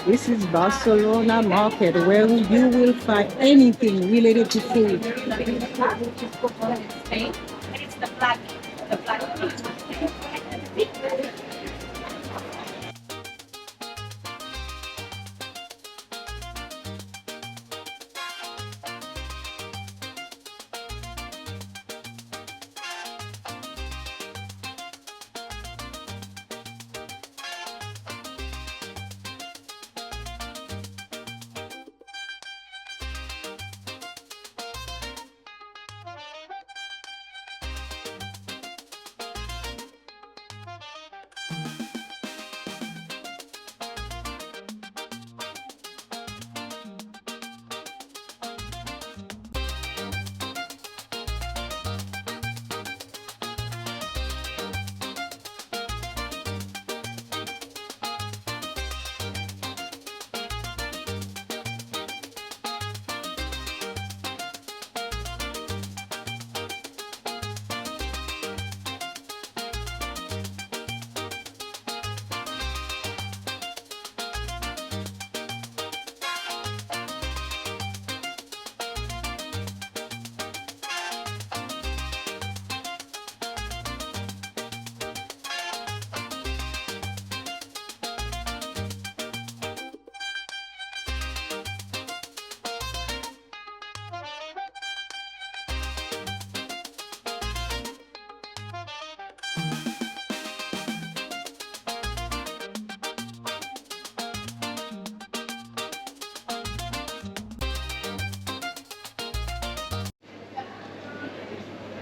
This is Barcelona market where you will find anything related to food.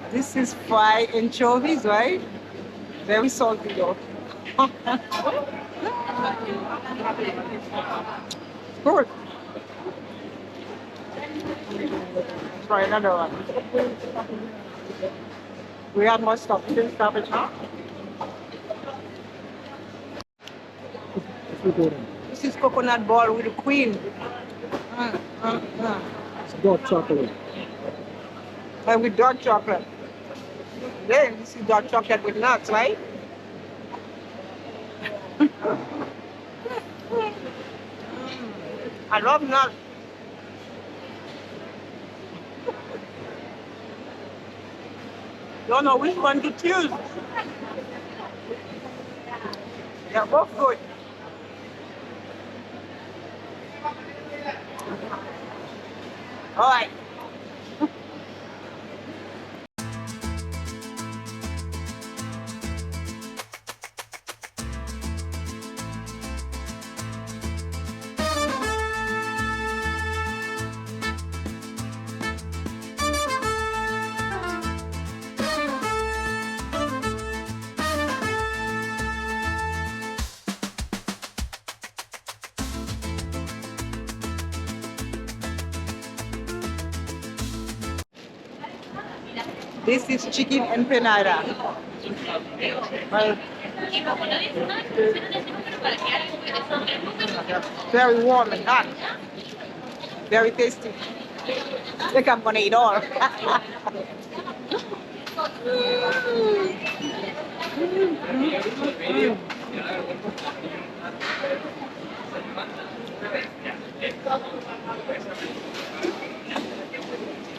This is fried anchovies, right? Very salty though. Good. Let's try another one. We have more stuff. You can stop it now. This is coconut ball with the queen. It's dark chocolate. And with dark chocolate. Then this is dark chocolate with nuts, right? I love nuts. Don't know which one to choose. They're both good. All right. This is chicken empanada. Well, very warm and hot. Very tasty. I think I'm gonna eat all.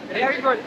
Very good.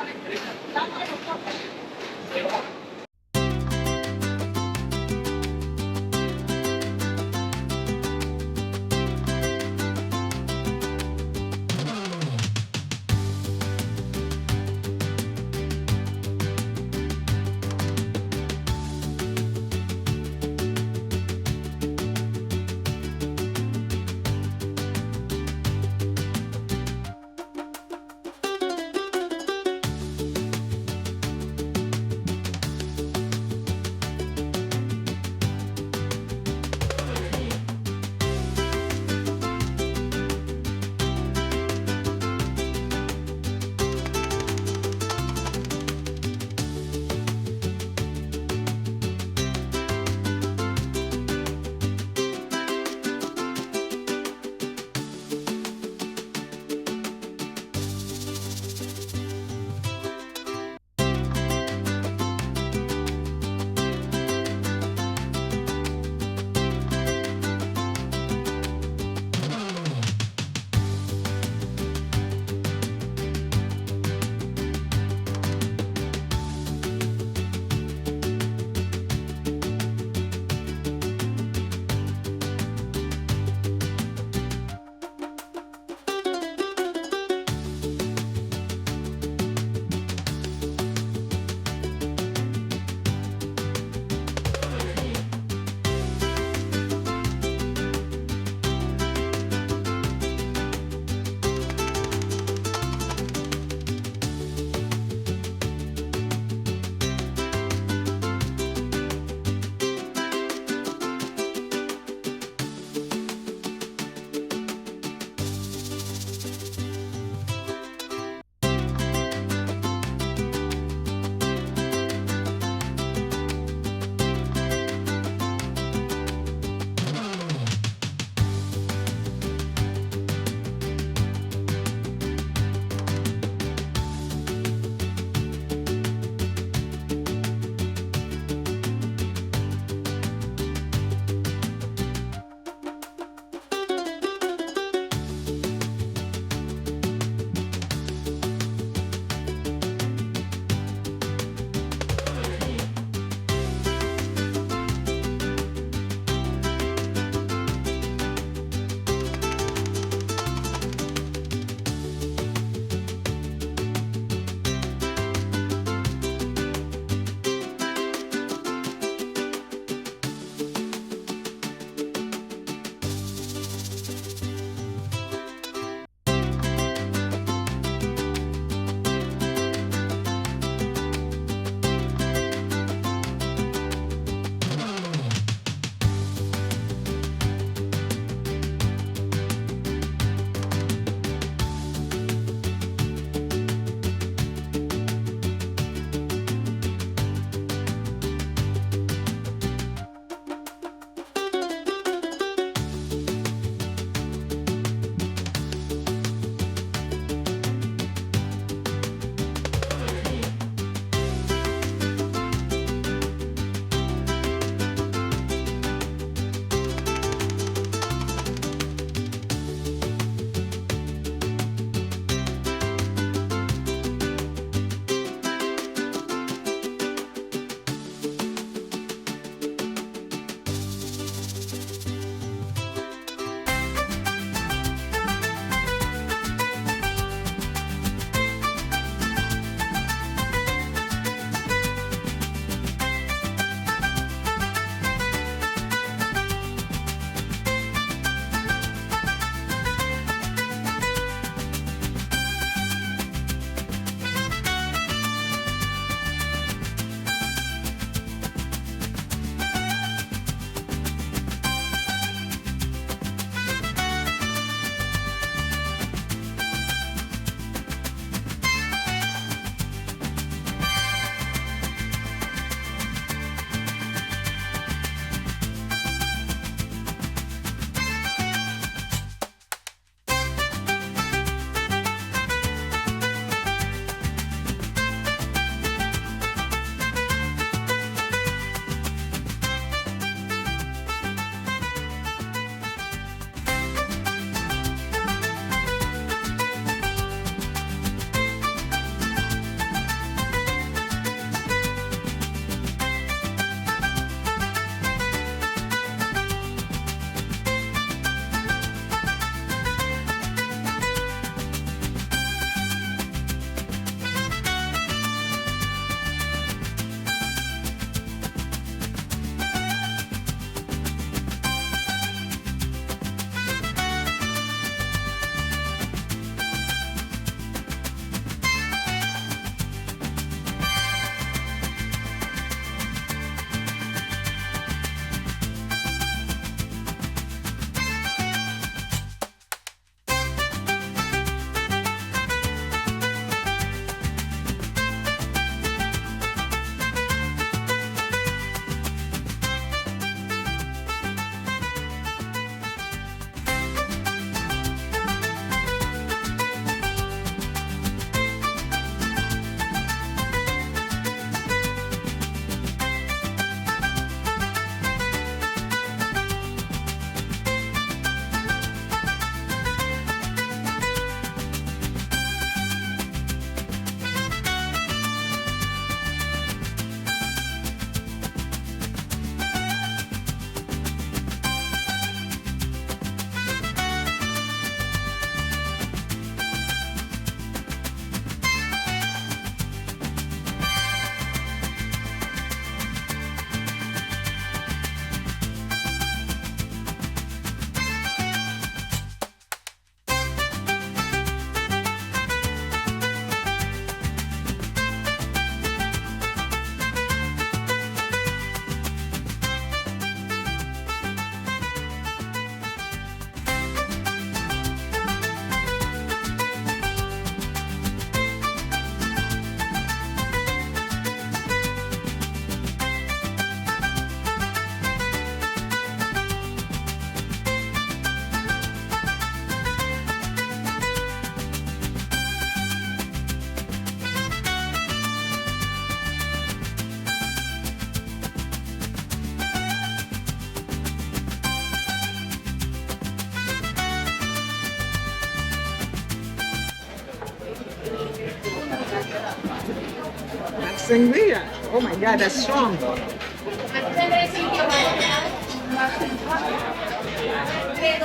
Sangria. Oh my God, that's strong.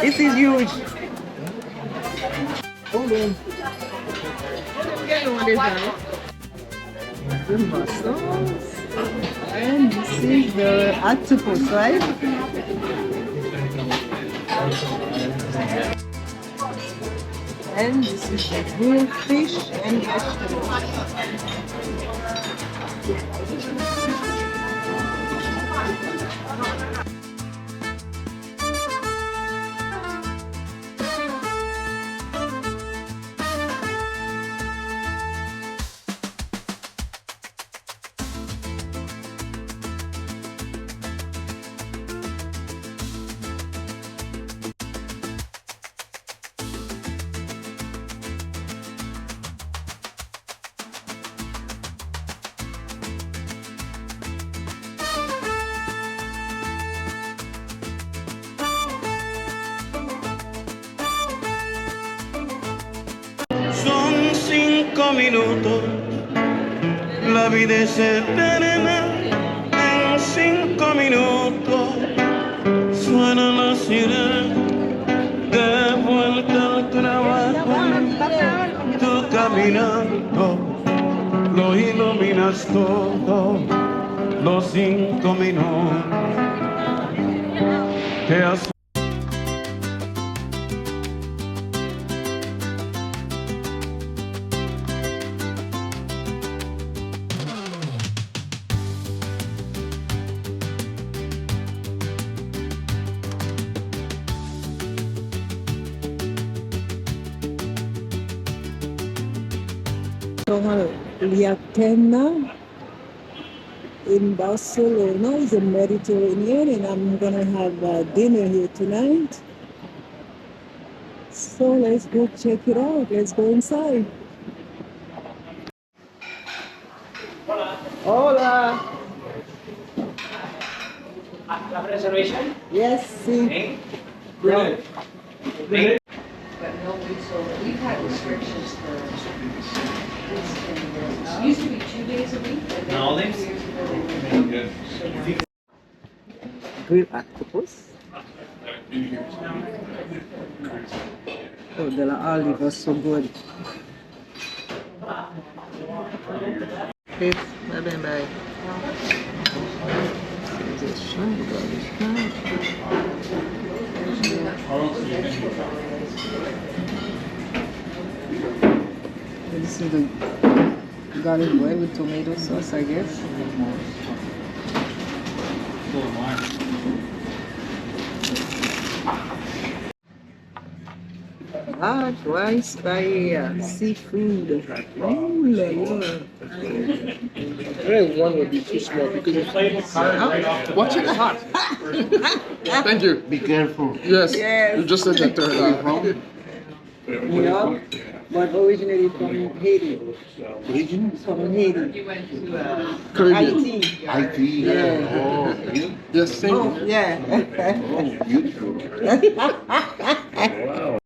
This is huge. Hold on. The mussels. And this is the octopus, right? And this is the grilled fish and vegetables. Son 5 minutos, la vida es eterna. En 5 minutos suena la sirena de vuelta al trabajo. Tú caminando, lo iluminas todo. Los 5 minutos que has Ciutadella in Barcelona is a Mediterranean, and I'm gonna have dinner here tonight. So let's go check it out. Let's go inside. Hola. ¿La reservation? Yes, sí. Brilliant. But no, so we've had restrictions for this 10 years. It used to be 2 days a week, and then No, 2 they- years ago they were. Grilled octopus. Oh, the olive was so good. Yes, bye bye. This is the garlic bread with tomato sauce, I guess. Hot rice paella, seafood. Oh la la. One would be too small because watch it hot. Thank you. Be careful. Yes. Yes. You just said that to her. Yeah, but originally from Haiti. Region? From Haiti. Caribbean. Haiti. IT. Yeah. Oh, you? Yes, thank Oh, you. yeah. Oh, beautiful. Wow.